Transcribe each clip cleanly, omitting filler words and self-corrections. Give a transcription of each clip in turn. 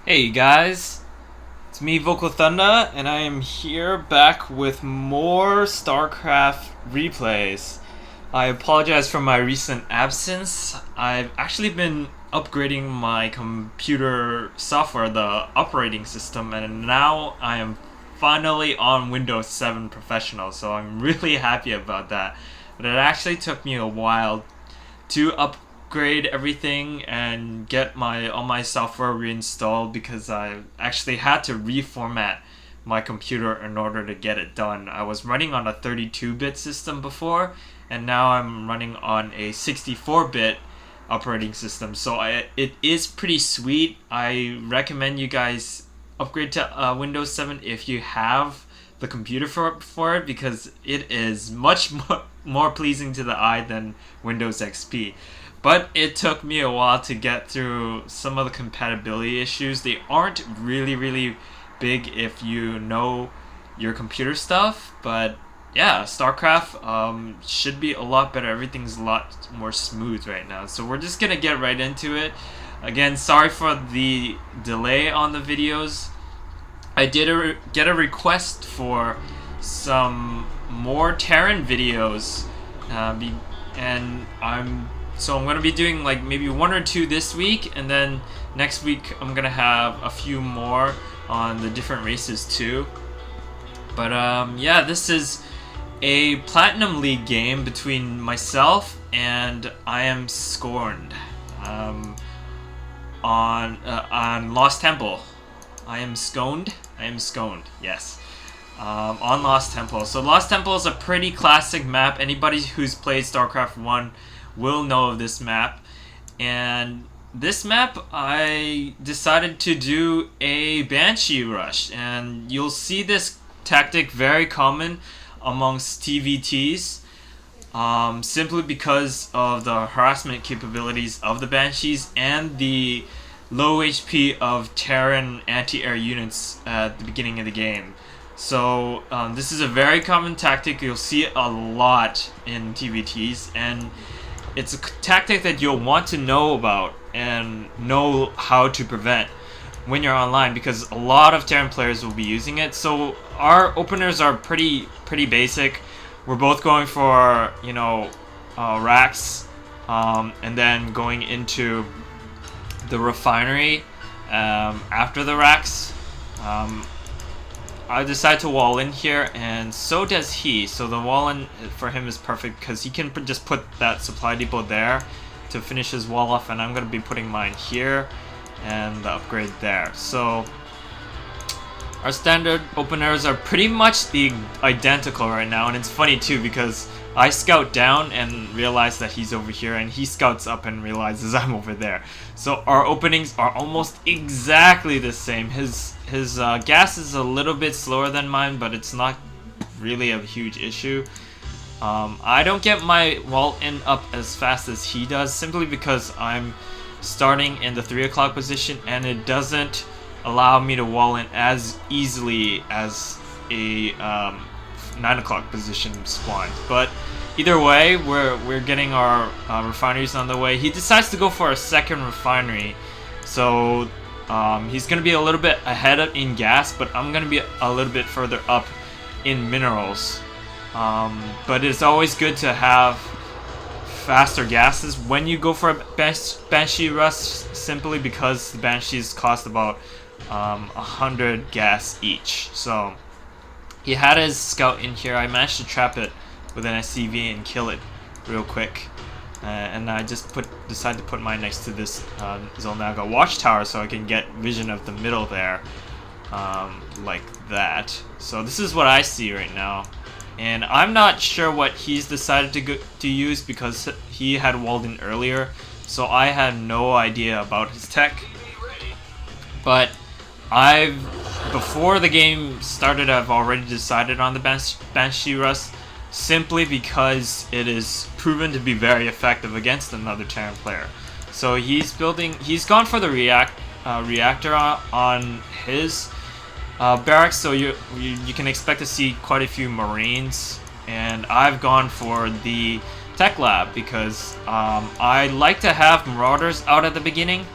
Hey guys, it's me Vocal Thunder, and I am here back with more StarCraft replays. I apologize for my recent absence. I've actually been upgrading my computer software, the operating system, and now I am finally on Windows 7 Professional, so I'm really happy about that. But it actually took me a while to upgrade everything and get all my software reinstalled because I actually had to reformat my computer in order to get it done. I was running on a 32-bit system before, and now I'm running on a 64-bit operating system. So it is pretty sweet. I recommend you guys upgrade to Windows 7 if you have the computer for it, because it is much more pleasing to the eye than Windows XP. But it took me a while to get through some of the compatibility issues. They aren't really big if you know your computer stuff, but yeah, StarCraft should be a lot better. Everything's a lot more smooth right now. So we're just gonna get right into it. Again, sorry for the delay on the videos. I did get a request for some more Terran videos, and I'm gonna be doing like maybe one or two this week, and then next week I'm gonna have a few more on the different races too. But yeah, this is a Platinum League game between myself and I Am Scorned on Lost Temple. I am sconed. Yes. On Lost Temple. So Lost Temple is a pretty classic map. Anybody who's played StarCraft 1 will know of this map. And this map, I decided to do a Banshee rush. And you'll see this tactic very common amongst TvTs. Simply because of the harassment capabilities of the Banshees and the low HP of Terran anti-air units at the beginning of the game. So this is a very common tactic. You'll see it a lot in TvTs, and it's a tactic that you'll want to know about and know how to prevent when you're online, because a lot of Terran players will be using it. So our openers are pretty basic. We're both going for, racks, and then going into the refinery after the racks. I decide to wall in here, and so does he. So the wall in for him is perfect because he can just put that supply depot there to finish his wall off, and I'm going to be putting mine here and the upgrade there. So our standard openers are pretty much identical right now, and it's funny too because I scout down and realize that he's over here, and he scouts up and realizes I'm over there. So our openings are almost exactly the same. His gas is a little bit slower than mine, but it's not really a huge issue. I don't get my wall in up as fast as he does, simply because I'm starting in the 3 o'clock position, and it doesn't allow me to wall in as easily as a 9 o'clock position spawned. But either way, we're getting our refineries on the way. He decides to go for a second refinery, so he's going to be a little bit ahead in gas, but I'm going to be a little bit further up in minerals. But it's always good to have faster gases when you go for a Banshee rush, simply because the Banshees cost about 100 gas each. So he had his scout in here. I managed to trap it with an SCV and kill it real quick. And I just decided to put mine next to this Zolnaga watchtower so I can get vision of the middle there, like that. So this is what I see right now. And I'm not sure what he's decided to use, because he had walled in earlier, so I had no idea about his tech. But before the game started, I've already decided on the Banshee Rush, simply because it is proven to be very effective against another Terran player. So he's gone for the reactor on his barracks, so you can expect to see quite a few Marines, and I've gone for the tech lab because I like to have Marauders out at the beginning,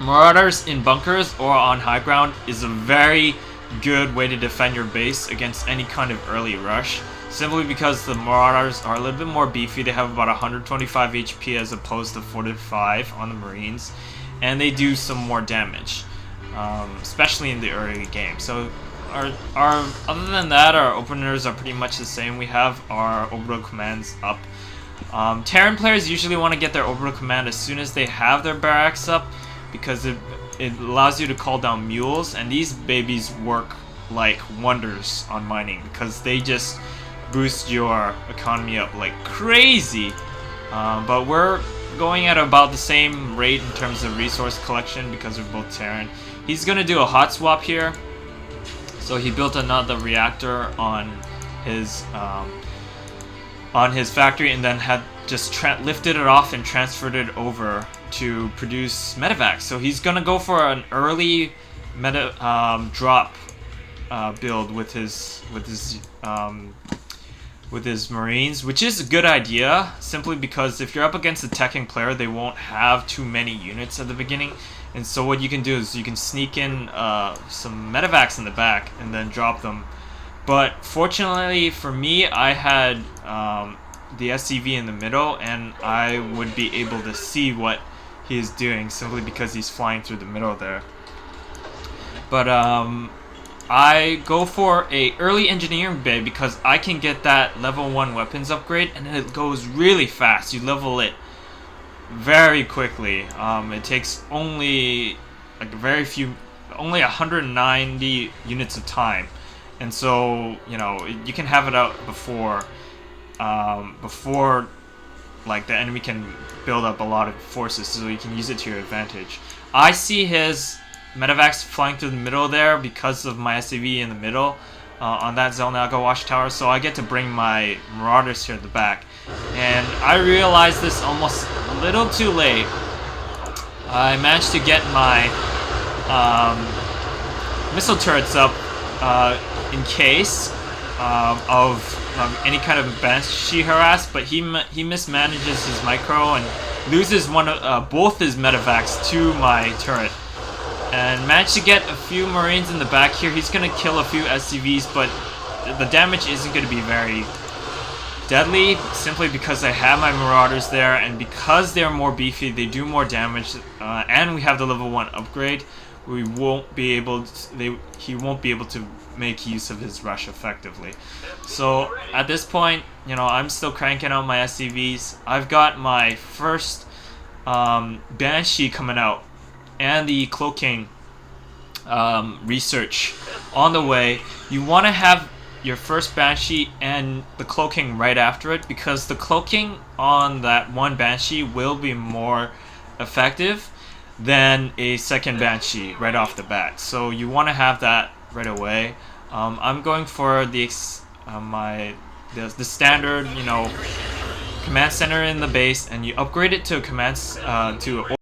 Marauders in bunkers or on high ground is a very good way to defend your base against any kind of early rush. Simply because the Marauders are a little bit more beefy. They have about 125 HP as opposed to 45 on the Marines. And they do some more damage, especially in the early game. So our other than that, our openers are pretty much the same. We have our orbital commands up. Terran players usually want to get their orbital command as soon as they have their barracks up, because it allows you to call down mules, and these babies work like wonders on mining because they just boost your economy up like crazy. But we're going at about the same rate in terms of resource collection because we're both Terran. He's gonna do a hot swap here, so he built another reactor on his factory, and then had just lifted it off and transferred it over to produce medevacs. So he's gonna go for an early drop build with his Marines, which is a good idea, simply because if you're up against a teching player, they won't have too many units at the beginning. And so what you can do is you can sneak in some medevacs in the back and then drop them. But fortunately for me, I had the SCV in the middle, and I would be able to see what he is doing simply because he's flying through the middle there. But I go for a early engineering bay because I can get that level 1 weapons upgrade, and it goes really fast. You level it very quickly. It takes only like only 190 units of time, and so you can have it out before like the enemy can build up a lot of forces, so you can use it to your advantage. I see his medevacs flying through the middle there because of my SCV in the middle on that Zelnaga watchtower, so I get to bring my Marauders here at the back. And I realized this almost a little too late. I managed to get my missile turrets up in case of any kind of Banshee harass, but he mismanages his micro and loses both his medevacs to my turret, and managed to get a few Marines in the back here. He's gonna kill a few SCVs, but the damage isn't gonna be very deadly, simply because I have my Marauders there, and because they're more beefy, they do more damage, and we have the level 1 upgrade. He won't be able to make use of his rush effectively. So at this point, I'm still cranking out my SCVs. I've got my first Banshee coming out, and the cloaking research on the way. You want to have your first Banshee and the cloaking right after it, because the cloaking on that one Banshee will be more effective than a second Banshee right off the bat. So you want to have that right away. I'm going for the standard, command center in the base, and you upgrade it to a